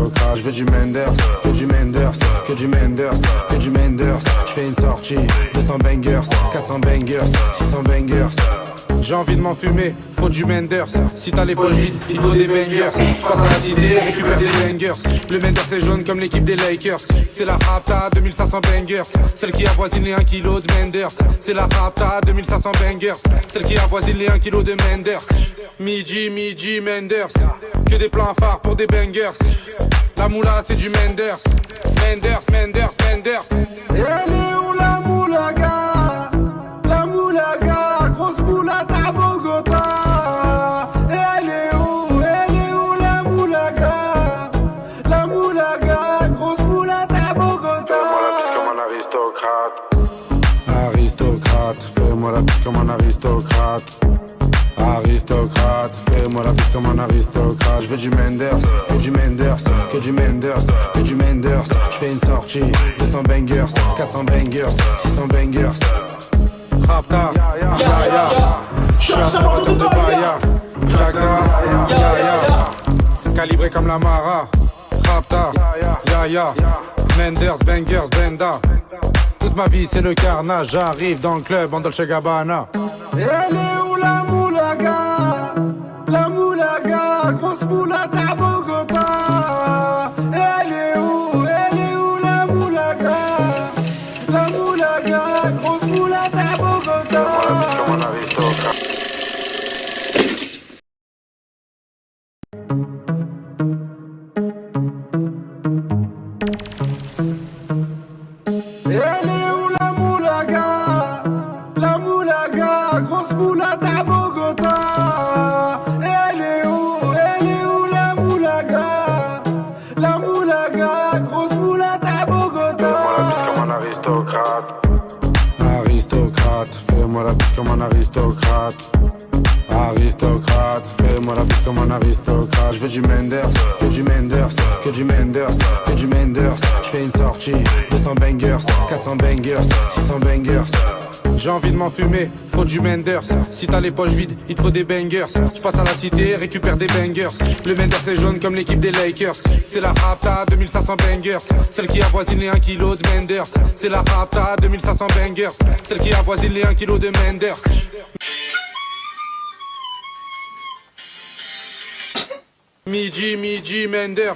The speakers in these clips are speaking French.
aristocrate. Je veux du Menders, que du Menders, que du Menders, que du Menders. Je fais une sortie, 200 bangers, 400 bangers, 600 bangers. J'ai envie de m'enfumer, faut du Menders. Si t'as les poches vides, il faut des bangers. Je passe à la cité, récupère des bangers. Le Menders est jaune comme l'équipe des Lakers. C'est la Rapta, 2500 bangers. Celle qui avoisine les 1 kg de Menders. C'est la Rapta, 2500 bangers. Celle qui avoisine les 1 kg de Menders. Midi, Menders. Que des plans phares pour des bangers. La moula c'est du Menders. Menders. Elle est où la moulaga? La moulaga, grosse moulade à Bogota. Elle est où la moulaga? La moulaga, grosse moulade à Bogota. Aristocrate, fais-moi la bise comme un aristocrate. Aristocrate, fais-moi la bise comme un aristocrate. Je veux du Menders, que du Menders, que du Menders, que du Menders. Je fais une sortie, 200 bangers, 400 bangers, 600 bangers. Rapta, ya. Je suis un sporteur de Baya. Jagda, ya. Calibré comme la Mara. Rapta, ya. Menders, bangers, benda. Toute ma vie c'est le carnage. J'arrive dans le club en Dolce Gabbana. Elle est où la moulaga? La moulaga, grosse moulade à Bogota. Elle est où la moulaga? La moulaga, grosse moulade à Bogota. Elle est où la moulaga? La moulaga, grosse moulade à Bogota. Elle est où la moulaga? La moulaga, grosse moulade à Bogota. Aristocrate, fais-moi la bise comme un aristocrate. Aristocrate, fais-moi la bise comme un aristocrate. Je veux du Menders, que du Menders, que du Menders, que du Menders. Je fais une sortie, 200 bangers, 400 bangers, 600 bangers. J'ai envie de m'enfumer, faut du Menders. Si t'as les poches vides, il te faut des bangers. Je passe à la cité, récupère des bangers. Le Menders est jaune comme l'équipe des Lakers. C'est la Rapta, 2500 bangers. Celle qui avoisine les 1 kg de Menders. C'est la Rapta, 2500 bangers. Celle qui avoisine les 1 kg de Menders. Midi, Menders.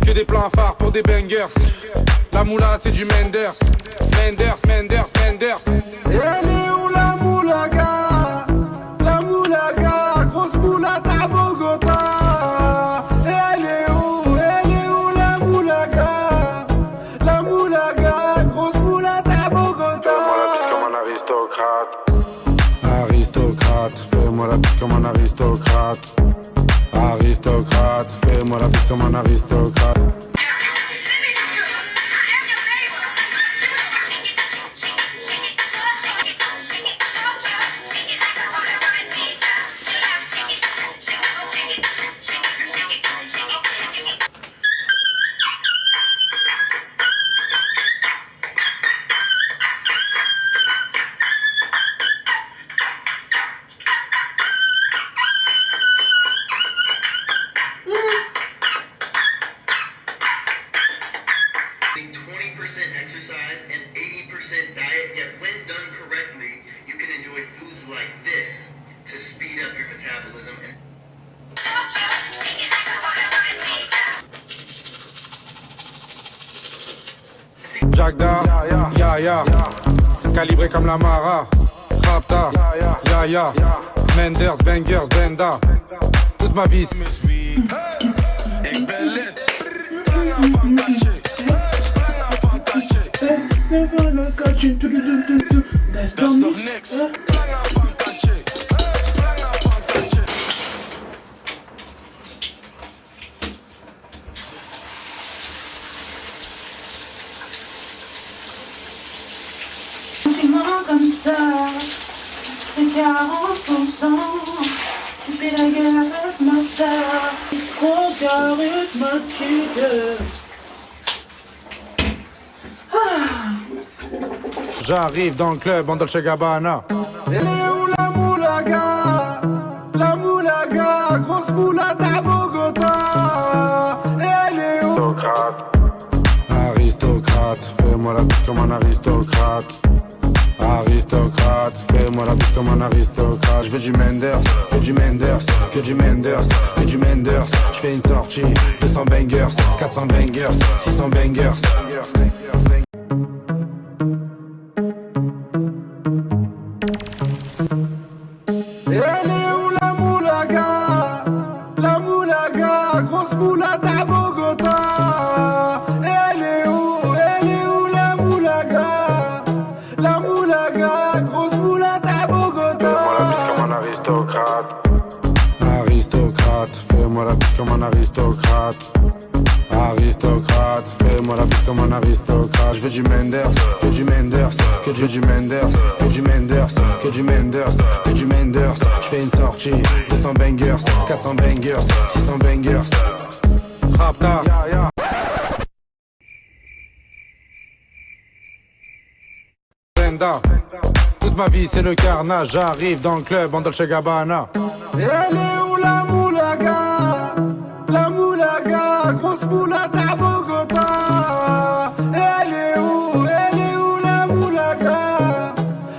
Que des plans phares pour des bangers. La moula c'est du Menders. Menders. Elle est où la moulaga? La moulaga, grosse moulade à Bogota. Elle est où la moulaga? La moulaga, grosse moulade à Bogota. Aristocrate, fais-moi la bise comme un aristocrate. Aristocrate, fais-moi la bise comme un aristocrate. Jagda, ya. Calibré comme la Mara. Rapta, ya. Menders, bangers, benda. Toute ma vie. Ik ben lit, lange van Katje. Dat is toch niks? Lange van Katje. Comme ça, c'est 40%. Tu fais la gueule avec ma sœur. Regarde ma petite. J'arrive dans le club en Dolce Gabbana. Elle est où la moulaga? La moulaga, grosse moulade à Bogota. Elle est où fais-moi la bise comme un aristocrate. Aristocrate, fais-moi la bise comme un aristocrate. Je veux du Menders, que du Menders, que du Menders, que du Menders. Je fais une sortie, 200 bangers, 400 bangers, 600 bangers. Et elle est où la moulaga? La moulaga, grosse moulade à Bogota. Et elle est où la moulaga? La moulaga, grosse moulade à Bogota. Fais-moi la bise comme un aristocrate. Aristocrate, fais-moi la bise comme un aristocrate. Aristocrate, fais-moi la bise comme un aristocrate. Je veux du Menders, que du Menders, que du Menders, que du Menders, que du Menders, que du Menders. Je fais une sortie, 200 bangers, 400 bangers, 600 bangers. Rapta. Brenda. Toute ma vie c'est le carnage, j'arrive dans le club en Dolce Gabbana. Et elle est où la moulaga? La moulaga, grosse moulade à Bogota. Et elle est où la moulaga?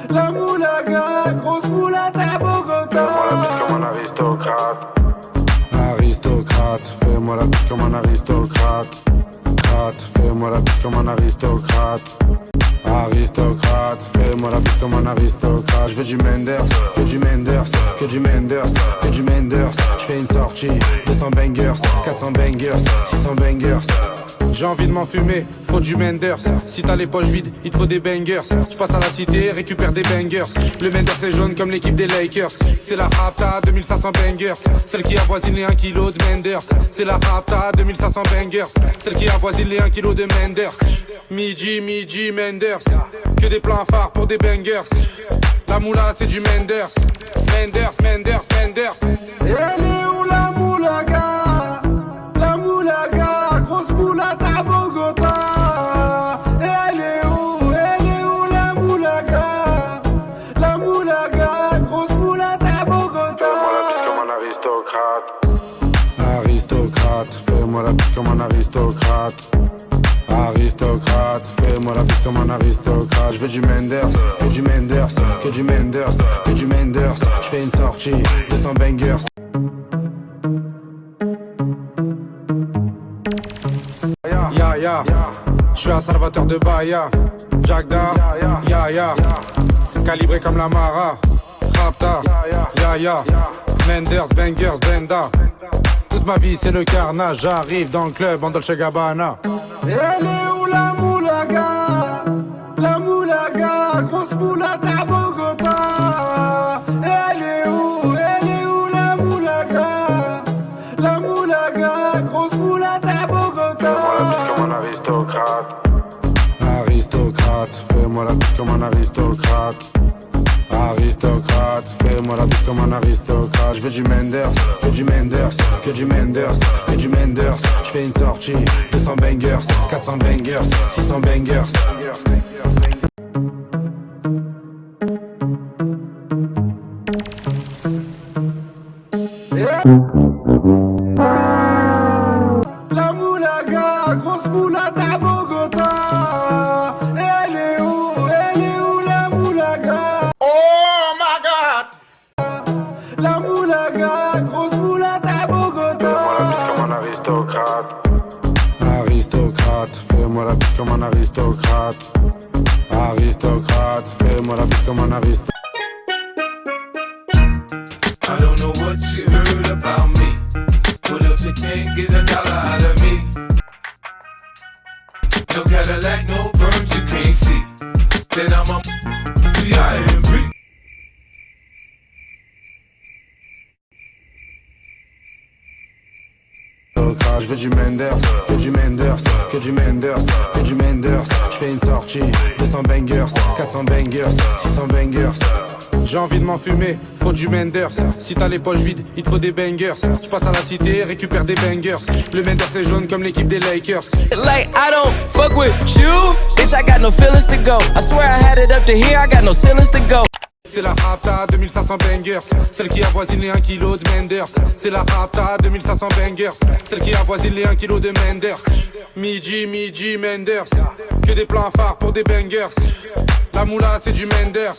La moulaga, grosse moulade à Bogota. Comme un aristocrate. Aristocrate, fais-moi la bise comme un aristocrate. Fais-moi la bise comme un aristocrate. Aristocrate, fais-moi la bise comme un aristocrate. Je veux du Menders, que du Menders, que du Menders, que du Menders. Je fais une sortie, 200 bangers, 400 bangers, 600 bangers. J'ai envie de m'enfumer, faut du Menders. Si t'as les poches vides, il te faut des bangers. Je passe à la cité, récupère des bangers. Le Menders est jaune comme l'équipe des Lakers. C'est la Rapta, 2500 bangers. Celle qui avoisine les 1 kg de Menders. C'est la Rapta, 2500 bangers. Celle qui avoisine les 1 kg de Menders. Midi, Menders. Que des plans phares pour des bangers. La moula c'est du Menders. Menders. Et elle est où la moulaga? La moulaga, grosse moulade à Bogota. Et elle est où la moulaga? La moulaga, grosse moulade à Bogota. Comme un aristocrate. Aristocrate, fais-moi la bise comme un aristocrate. Aristocrate, fais-moi la bise comme un aristocrate. Je veux du Menders, que du Menders, que du Menders, que du Menders. Je fais une sortie, 200 bangers. Ya, je suis un salvateur de Bahia. Jagda, ya, calibré comme la Mara. Rapta, ya, Menders, bangers, Brenda. Toute ma vie c'est le carnage, j'arrive dans le club en Dolce Gabbana. Et elle est où la moulaga? La moulaga, grosse moulade à Bogota. Et elle est où la moulaga? La moulaga, grosse moulade à Bogota. Comme un aristocrate. Aristocrate, fais-moi la bise comme un aristocrate. Aristocrate, fais-moi la bise comme un aristocrate. Je veux du Menders, que du Menders, que du Menders, que du Menders. Je fais une sortie, 200 bangers, 400 bangers, 600 bangers. La moulaga, grosse moulade à Bogota. Et elle est où la moulaga? Oh my God! La moulaga, grosse moulade à Bogota. Comme un aristocrate. Aristocrate, fais-moi la bise comme un aristocrate. Aristocrate, fais-moi la bise comme un aristocrate. I don't know what you heard about me. What else you can't get $1 out of me? No Cadillac, no perms you can't see. Then I'm a B.I.M.B. Je veux du Menders, que du Menders, que du Menders, que du Menders. Je fais une sortie, 200 bangers, 400 bangers, 600 bangers. J'ai envie de m'enfumer, faut du Menders. Si t'as les poches vides, il te faut des bangers. Je passe à la cité, récupère des bangers. Le Menders est jaune comme l'équipe des Lakers. Like I don't fuck with you, bitch. I got no feelings to go. I swear I had it up to here. I got no ceilings to go. C'est la Rapta 2500 bangers, celle qui avoisine les 1 kg de Menders. C'est la Rapta 2500 bangers, celle qui avoisine les 1 kg de Menders. Midi, Menders, que des plans phares pour des bangers. La moula c'est du Menders,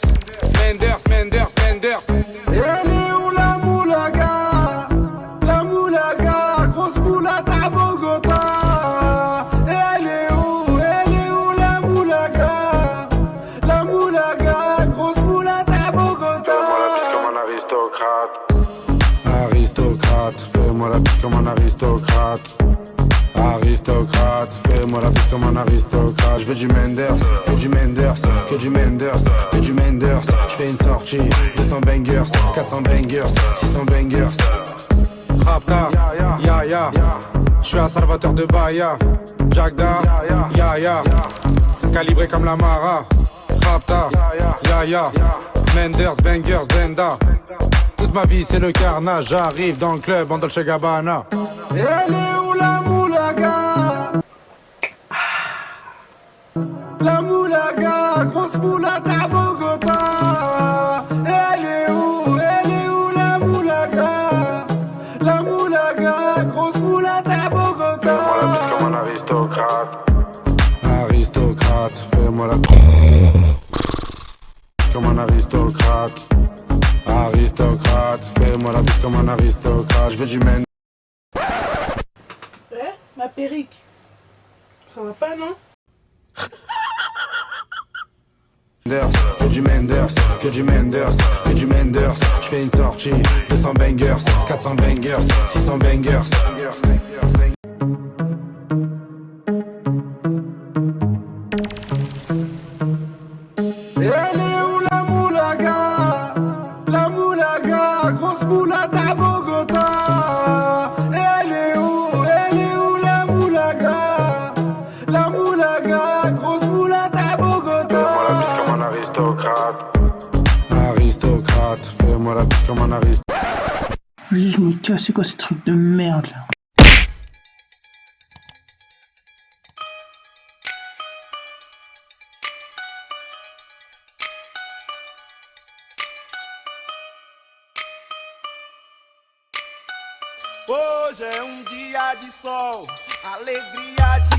Menders. Elle est où la moulaga? La moulaga, grosse moulate à Bogota. Elle est où la moulaga? La moulaga, grosse moulate à Bogota. Aristocrate, fais-moi la bise comme un aristocrate. Aristocrate, fais-moi la bise comme un aristocrate. Je veux du Menders, que du Menders, que du Menders, que du Menders. Je fais une sortie, 200 bangers, 400 bangers, 600 bangers. Rapta, ya. Je suis un salvateur de Bahia. Jagda, ya. Calibré comme la Mara. Rapta, ya. Menders, bangers, benda. Toute ma vie c'est le carnage. J'arrive dans le club en Dolce Gabbana. Elle est où la moulaga? La moulaga, grosse moulate à Bogota. Elle est où la moulaga? La moulaga, grosse moulate à Bogota. Comme un aristocrate. Aristocrate, fais-moi la comme un aristocrate. Aristocrate, fais-moi la bise comme un aristocrate. Je veux du Menders. Ma perruque. Ça va pas, non? Que du Menders, que du Menders, que du Menders. Je fais une sortie, 200 bangers, 400 bangers, 600 bangers. Elle est où la moulaga? La moulaga, grosse moulate à Bogota. Elle est où la moulaga? La moulaga, grosse moulate à Bogota. Comme un aristocrate. Aristocrate, fais-moi la bise comme un aristocrate. Vas-y, je me casse, c'est quoi ce truc de merde là? Hoje é dia de sol, alegria de